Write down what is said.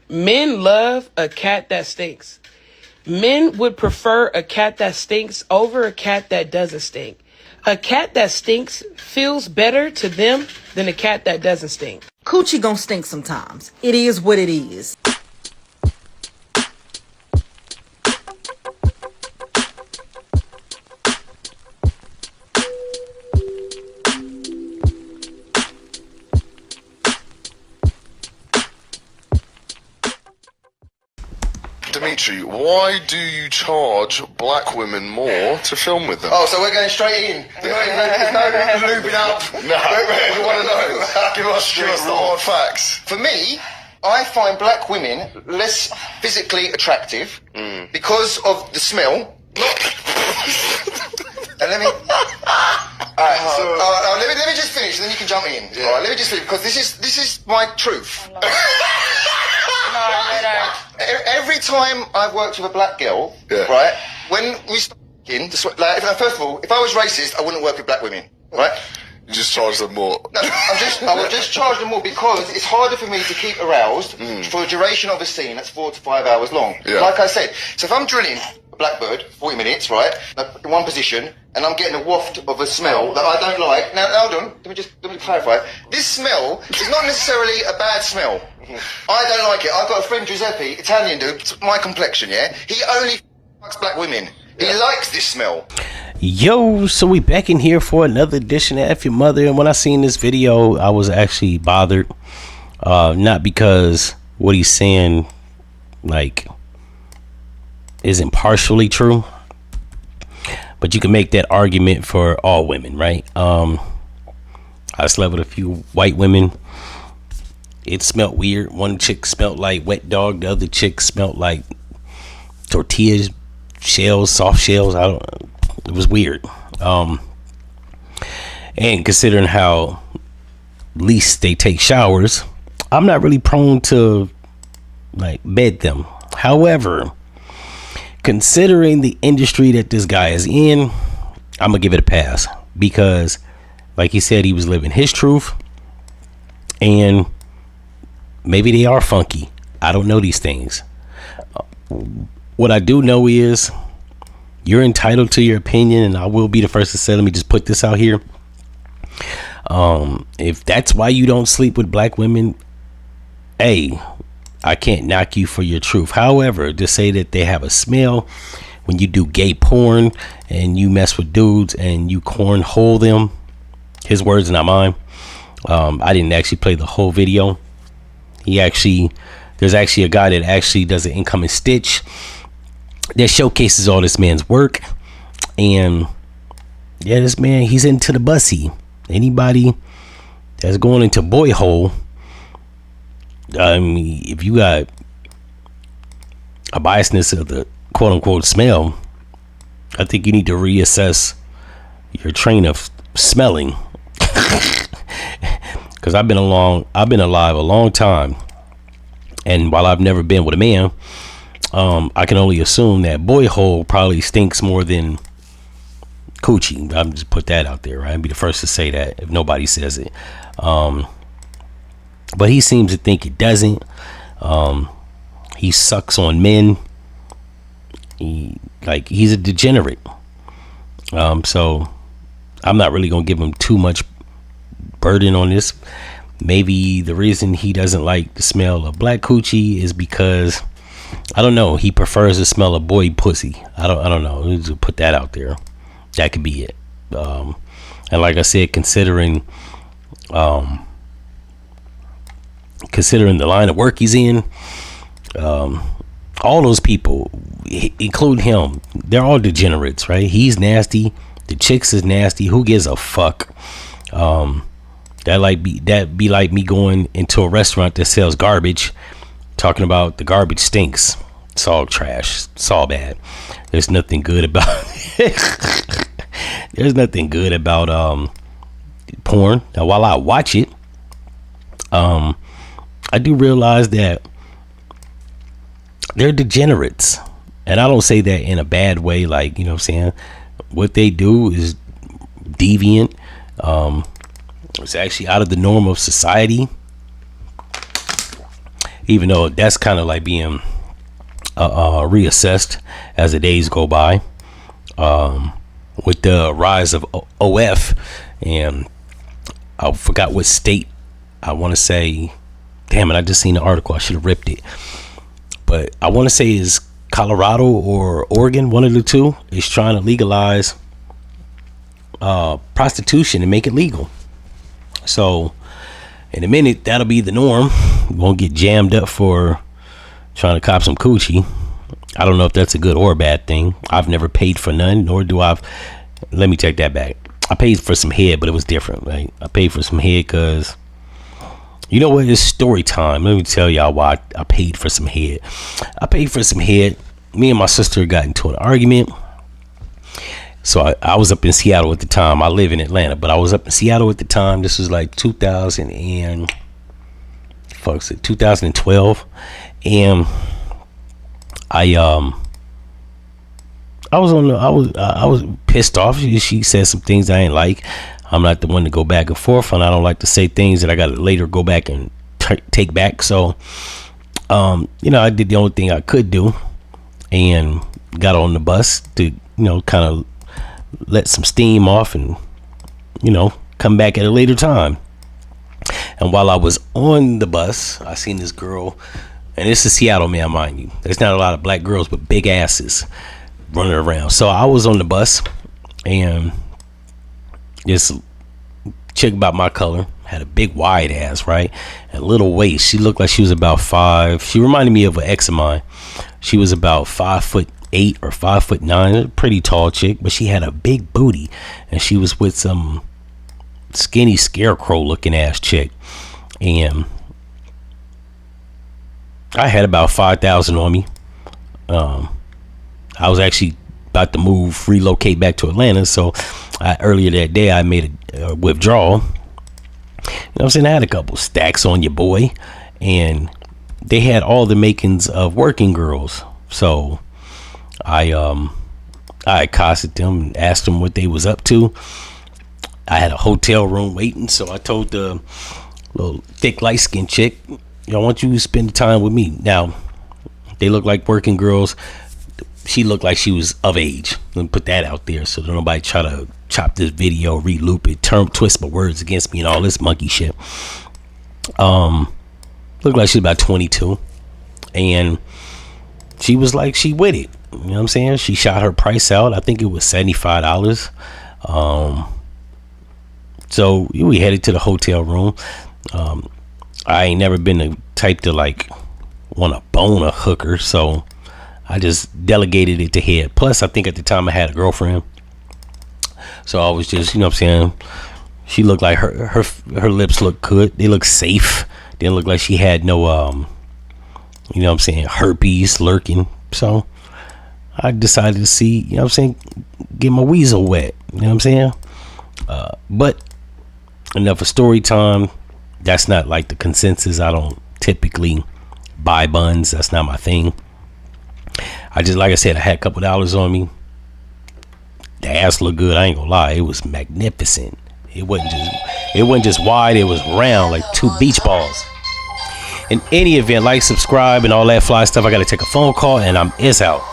Men love a cat that stinks. Men would prefer a cat that stinks over a cat that doesn't stink. A cat that stinks feels better to them than a cat that doesn't stink. Coochie gonna stink sometimes. It is what it is. Dimitri, why do you charge black women more to film with them? Oh, so we're going straight in. There's no looping up. No. We want to know. Give us the hard facts. For me, I find black women less physically attractive because of the smell. And let me... let me just finish, and then you can jump in. Yeah. All right, let me just finish, because this is my truth. Every time I've worked with a black girl, right, when we start like, first of all, if I was racist, I wouldn't work with black women, right? You just charge them more. No, I would just charge them more because it's harder for me to keep aroused for a duration of a scene that's 4 to 5 hours long. Yeah. Like I said, so if I'm drilling a blackbird, 40 minutes, right, in one position, and I'm getting a waft of a smell that I don't like. Now, hold on, let me clarify. This smell is not necessarily a bad smell. I don't like it. I've got a friend, Giuseppe, Italian dude, my complexion, yeah? He only fucks black women. He likes this smell. Yo, so we back in here for another edition of F-ya-Motha, and when I seen this video, I was actually bothered. Not because what he's saying, like, isn't partially true, but you can make that argument for all women, right? I slept with a few white women. It smelled weird. One chick smelled like wet dog. The other chick smelled like tortilla shells, soft shells. It was weird. And considering how least they take showers, I'm not really prone to like bed them. However, considering the industry that this guy is in, I'm gonna give it a pass, because like he said, he was living his truth, and maybe they are funky. I don't know these things. What I do know is you're entitled to your opinion, and I will be the first to say, let me just put this out here. If that's why you don't sleep with black women, hey, I can't knock you for your truth. However, to say that they have a smell when you do gay porn and you mess with dudes and you cornhole them, his words, not mine. I didn't actually play the whole video. There's actually a guy that actually does an incoming stitch that showcases all this man's work. And yeah, this man, he's into the bussy. Anybody that's going into boy hole, I mean, if you got a biasness of the quote unquote smell, I think you need to reassess your train of smelling. Because I've been alive a long time, and while I've never been with a man, I can only assume that boy hole probably stinks more than coochie. I'm just put that out there, right? I'd be the first to say that if nobody says it. But he seems to think it doesn't. He sucks on men. He's a degenerate. So I'm not really gonna give him too much burden on this. Maybe the reason he doesn't like the smell of black coochie is because, I don't know, he prefers the smell of boy pussy. I don't know. Let's put that out there. That could be it. And like I said, considering the line of work he's in, all those people, including him, they're all degenerates, right? He's nasty. The chicks is nasty. Who gives a fuck? That be like me going into a restaurant that sells garbage, talking about the garbage stinks. It's all trash. It's all bad. There's nothing good about there's nothing good about porn. Now, while I watch it, I do realize that they're degenerates, and I don't say that in a bad way. Like, you know what I'm saying? What they do is deviant. It's actually out of the norm of society. even though that's kind of like being reassessed as the days go by, with the rise of OF. And I forgot what state. I want to say, damn it, I just seen the article, I should have ripped it, but I want to say is Colorado or Oregon, one of the two, is trying to legalize prostitution and make it legal. So in a minute, that'll be the norm. We won't get jammed up for trying to cop some coochie. I don't know if that's a good or a bad thing. I've never paid for none, nor do I've. Let me take that back. I paid for some head, but it was different. Right? I paid for some head because, you know what? It's story time. Let me tell y'all why I paid for some head. I paid for some head. Me and my sister got into an argument. So I was up in Seattle at the time. I live in Atlanta, but I was up in Seattle at the time. This was like 2012, and I was pissed off. She said some things I ain't like. I'm not the one to go back and forth, and I don't like to say things that I got to later go back and take back. So, I did the only thing I could do, and got on the bus to, kind of let some steam off and, come back at a later time. And while I was on the bus, I seen this girl, and this is Seattle, man, mind you. There's not a lot of black girls with big asses running around. So I was on the bus, and this chick about my color had a big wide ass, right, and little waist. She looked like she was about 5. She reminded me of an ex of mine. She was about 5'8" or 5'9", a pretty tall chick, but she had a big booty, and she was with some skinny scarecrow looking ass chick. And I had about 5,000 on me. I was actually about to relocate back to Atlanta, so earlier that day I made a withdrawal. I'm saying? I had a couple stacks on your boy, and they had all the makings of working girls. So I accosted them and asked them what they was up to. I had a hotel room waiting, so I told the little thick light-skinned chick, I want you to spend time with me. Now, they look like working girls. She looked like she was of age. Let me put that out there so that nobody try to chop this video, re-loop it, twist my words against me and all this monkey shit. Looked like she was about 22, and she was like, she with it. You know what I'm saying? She shot her price out. I think it was $75. So we headed to the hotel room. I ain't never been the type to like want to bone a hooker, so I just delegated it to head. Plus, I think at the time I had a girlfriend, so I was just, what I'm saying, she looked like her lips looked good. They looked safe. Didn't look like she had no what I'm saying, herpes lurking. So I decided to see, what I'm saying, get my weasel wet. You know what I'm saying? But enough of story time. That's not like the consensus. I don't typically buy buns. That's not my thing. I just, like I said, I had a couple dollars on me. The ass looked good. I ain't gonna lie. It was magnificent. It wasn't just wide. It was round like 2 beach balls. In any event, like, subscribe, and all that fly stuff. I gotta take a phone call, and it's out.